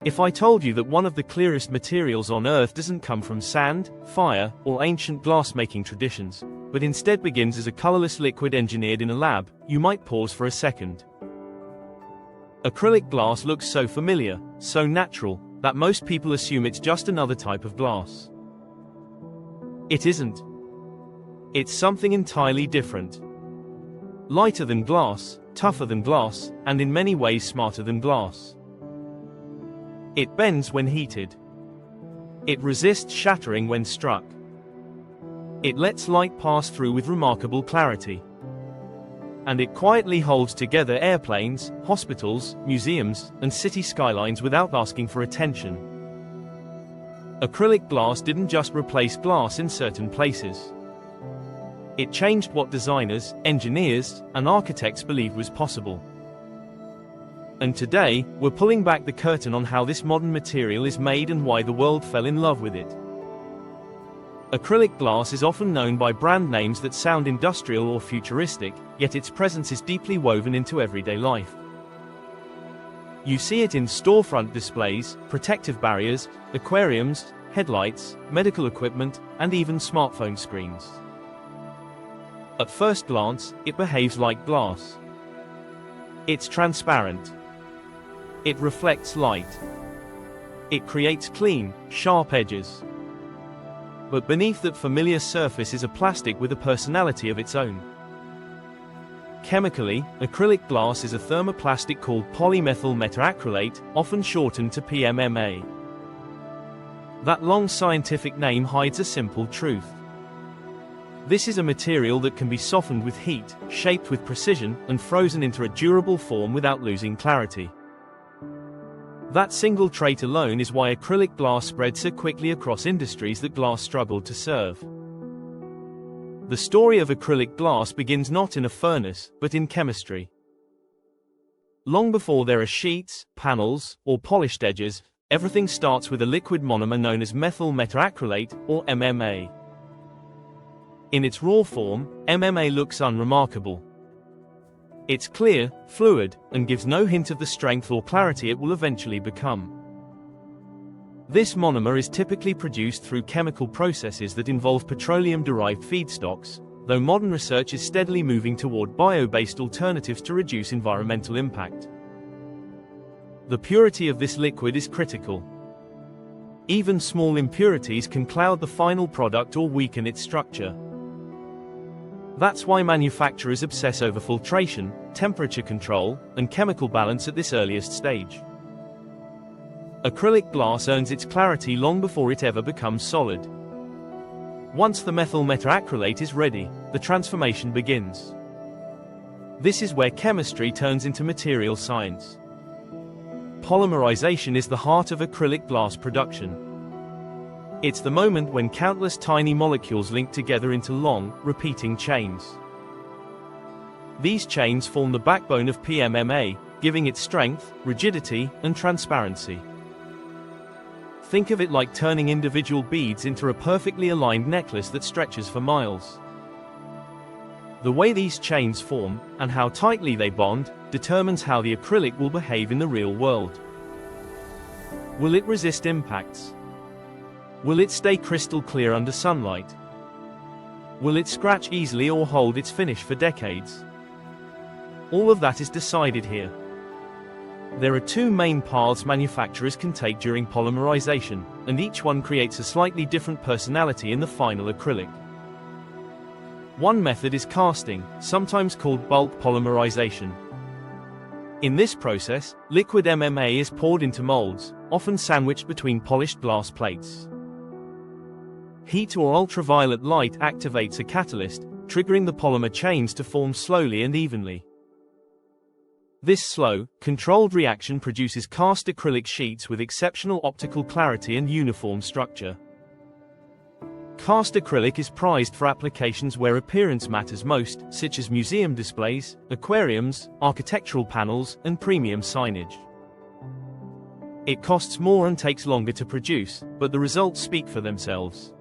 If I told you that one of the clearest materials on Earth doesn't come from sand, fire, or ancient glass-making traditions, but instead begins as a colorless liquid engineered in a lab, you might pause for a second. Acrylic glass looks so familiar, so natural, that most people assume it's just another type of glass. It isn't. It's something entirely different. Lighter than glass, tougher than glass, and in many ways smarter than glass. It bends when heated. It resists shattering when struck. It lets light pass through with remarkable clarity. And it quietly holds together airplanes, hospitals, museums, and city skylines without asking for attention. Acrylic glass didn't just replace glass in certain places. It changed what designers, engineers, and architects believed was possible. And today, we're pulling back the curtain on how this modern material is made and why the world fell in love with it. Acrylic glass is often known by brand names that sound industrial or futuristic, yet its presence is deeply woven into everyday life. You see it in storefront displays, protective barriers, aquariums, headlights, medical equipment, and even smartphone screens. At first glance, it behaves like glass. It's transparent. It reflects light. It creates clean, sharp edges. But beneath that familiar surface is a plastic with a personality of its own. Chemically, acrylic glass is a thermoplastic called polymethyl metaacrylate, often shortened to PMMA. That long scientific name hides a simple truth. This is a material that can be softened with heat, shaped with precision, and frozen into a durable form without losing clarity. That single trait alone is why acrylic glass spread so quickly across industries that glass struggled to serve. The story of acrylic glass begins not in a furnace, but in chemistry. Long before there are sheets, panels, or polished edges, everything starts with a liquid monomer known as methyl metaacrylate, or MMA. In its raw form, MMA looks unremarkable. It's clear, fluid, and gives no hint of the strength or clarity it will eventually become. This monomer is typically produced through chemical processes that involve petroleum-derived feedstocks, though modern research is steadily moving toward bio-based alternatives to reduce environmental impact. The purity of this liquid is critical. Even small impurities can cloud the final product or weaken its structure. That's why manufacturers obsess over filtration, temperature control, and chemical balance at this earliest stage. Acrylic glass earns its clarity long before it ever becomes solid. Once the methyl metaacrylate is ready, the transformation begins. This is where chemistry turns into material science. Polymerization is the heart of acrylic glass production. It's the moment when countless tiny molecules link together into long, repeating chains. These chains form the backbone of PMMA, giving it strength, rigidity, and transparency. Think of it like turning individual beads into a perfectly aligned necklace that stretches for miles. The way these chains form, and how tightly they bond, determines how the acrylic will behave in the real world. Will it resist impacts? Will it stay crystal clear under sunlight? Will it scratch easily or hold its finish for decades? All of that is decided here. There are two main paths manufacturers can take during polymerization, and each one creates a slightly different personality in the final acrylic. One method is casting, sometimes called bulk polymerization. In this process, liquid MMA is poured into molds, often sandwiched between polished glass plates. Heat or ultraviolet light activates a catalyst, triggering the polymer chains to form slowly and evenly. This slow, controlled reaction produces cast acrylic sheets with exceptional optical clarity and uniform structure. Cast acrylic is prized for applications where appearance matters most, such as museum displays, aquariums, architectural panels, and premium signage. It costs more and takes longer to produce, but the results speak for themselves.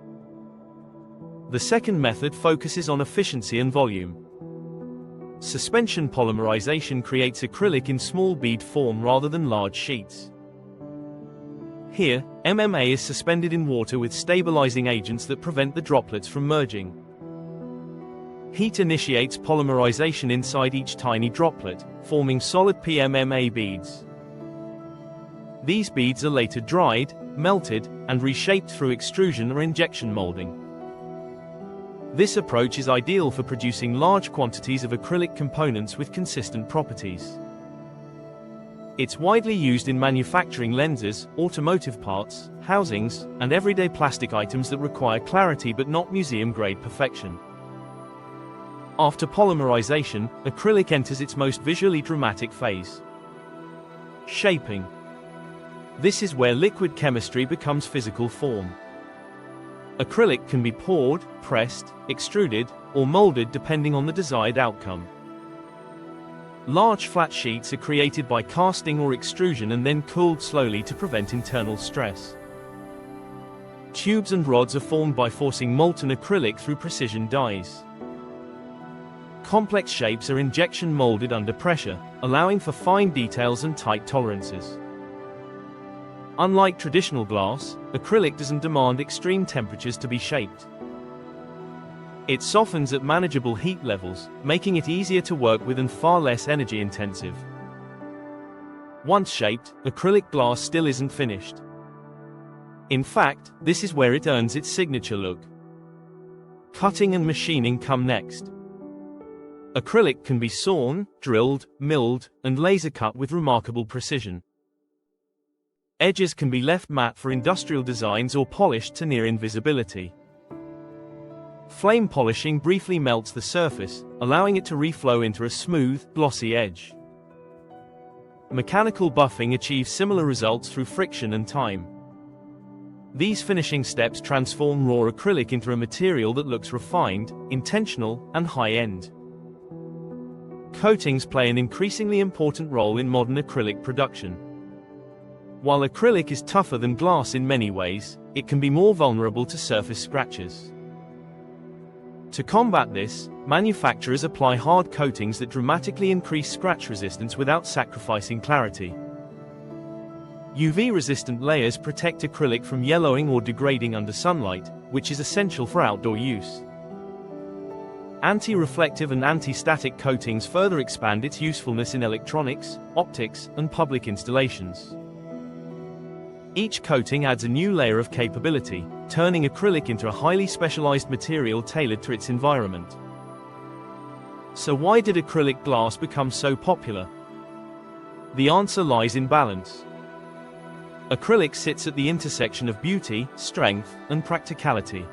The second method focuses on efficiency and volume. Suspension polymerization creates acrylic in small bead form rather than large sheets. Here, MMA is suspended in water with stabilizing agents that prevent the droplets from merging. Heat initiates polymerization inside each tiny droplet, forming solid PMMA beads. These beads are later dried, melted, and reshaped through extrusion or injection molding. This approach is ideal for producing large quantities of acrylic components with consistent properties. It's widely used in manufacturing lenses, automotive parts, housings, and everyday plastic items that require clarity but not museum-grade perfection. After polymerization, acrylic enters its most visually dramatic phase: shaping. This is where liquid chemistry becomes physical form. Acrylic can be poured, pressed, extruded, or molded depending on the desired outcome. Large flat sheets are created by casting or extrusion and then cooled slowly to prevent internal stress. Tubes and rods are formed by forcing molten acrylic through precision dies. Complex shapes are injection molded under pressure, allowing for fine details and tight tolerances. Unlike traditional glass, acrylic doesn't demand extreme temperatures to be shaped. It softens at manageable heat levels, making it easier to work with and far less energy intensive. Once shaped, acrylic glass still isn't finished. In fact, this is where it earns its signature look. Cutting and machining come next. Acrylic can be sawn, drilled, milled, and laser cut with remarkable precision. Edges can be left matte for industrial designs or polished to near invisibility. Flame polishing briefly melts the surface, allowing it to reflow into a smooth, glossy edge. Mechanical buffing achieves similar results through friction and time. These finishing steps transform raw acrylic into a material that looks refined, intentional, and high-end. Coatings play an increasingly important role in modern acrylic production. While acrylic is tougher than glass in many ways, it can be more vulnerable to surface scratches. To combat this, manufacturers apply hard coatings that dramatically increase scratch resistance without sacrificing clarity. UV-resistant layers protect acrylic from yellowing or degrading under sunlight, which is essential for outdoor use. Anti-reflective and anti-static coatings further expand its usefulness in electronics, optics, and public installations. Each coating adds a new layer of capability, turning acrylic into a highly specialized material tailored to its environment. So why did acrylic glass become so popular? The answer lies in balance. Acrylic sits at the intersection of beauty, strength, and practicality.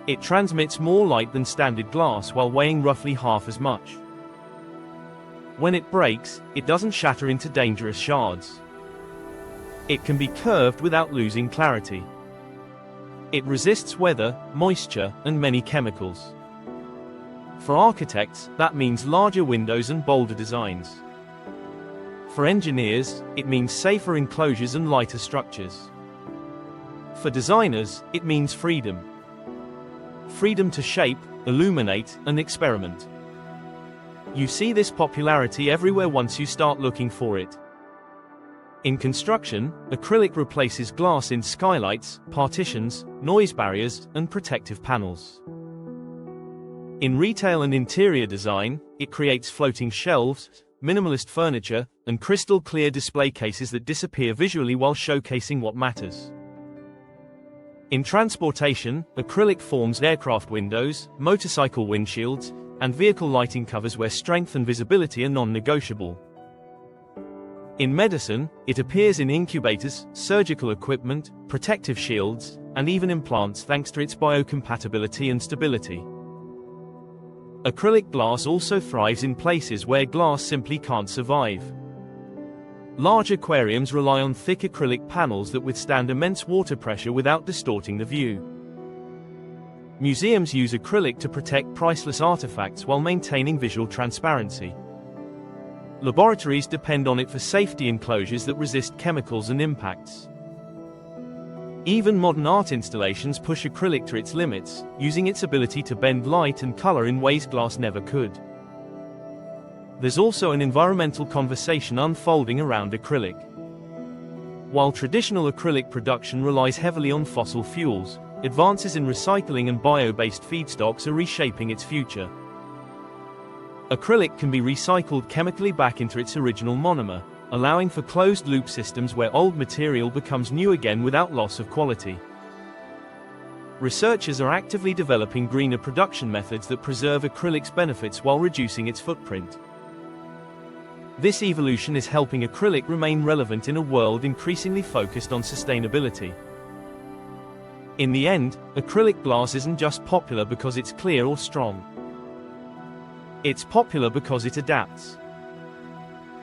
It transmits more light than standard glass while weighing roughly half as much. When it breaks, it doesn't shatter into dangerous shards. It can be curved without losing clarity. It resists weather, moisture, and many chemicals. For architects, that means larger windows and bolder designs. For engineers, it means safer enclosures and lighter structures. For designers, it means freedom. Freedom to shape, illuminate, and experiment. You see this popularity everywhere once you start looking for it. In construction, acrylic replaces glass in skylights, partitions, noise barriers, and protective panels. In retail and interior design, it creates floating shelves, minimalist furniture, and crystal-clear display cases that disappear visually while showcasing what matters. In transportation, acrylic forms aircraft windows, motorcycle windshields, and vehicle lighting covers where strength and visibility are non-negotiable. In medicine, it appears in incubators, surgical equipment, protective shields, and even implants thanks to its biocompatibility and stability. Acrylic glass also thrives in places where glass simply can't survive. Large aquariums rely on thick acrylic panels that withstand immense water pressure without distorting the view. Museums use acrylic to protect priceless artifacts while maintaining visual transparency. Laboratories depend on it for safety enclosures that resist chemicals and impacts. Even modern art installations push acrylic to its limits, using its ability to bend light and color in ways glass never could. There's also an environmental conversation unfolding around acrylic. While traditional acrylic production relies heavily on fossil fuels, advances in recycling and bio-based feedstocks are reshaping its future. Acrylic can be recycled chemically back into its original monomer, allowing for closed-loop systems where old material becomes new again without loss of quality. Researchers are actively developing greener production methods that preserve acrylic's benefits while reducing its footprint. This evolution is helping acrylic remain relevant in a world increasingly focused on sustainability. In the end, acrylic glass isn't just popular because it's clear or strong. It's popular because it adapts.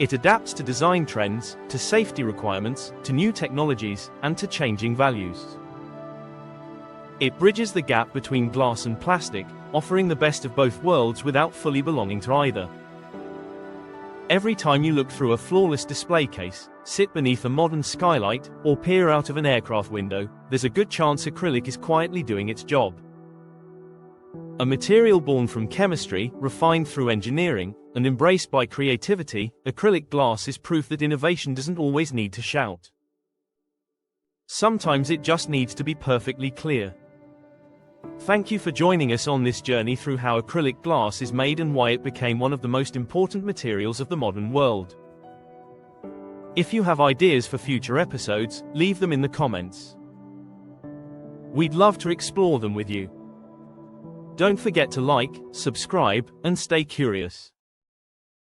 It adapts to design trends, to safety requirements, to new technologies, and to changing values. It bridges the gap between glass and plastic, offering the best of both worlds without fully belonging to either. Every time you look through a flawless display case, sit beneath a modern skylight, or peer out of an aircraft window, there's a good chance acrylic is quietly doing its job. A material born from chemistry, refined through engineering, and embraced by creativity, acrylic glass is proof that innovation doesn't always need to shout. Sometimes it just needs to be perfectly clear. Thank you for joining us on this journey through how acrylic glass is made and why it became one of the most important materials of the modern world. If you have ideas for future episodes, leave them in the comments. We'd love to explore them with you. Don't forget to like, subscribe, and stay curious.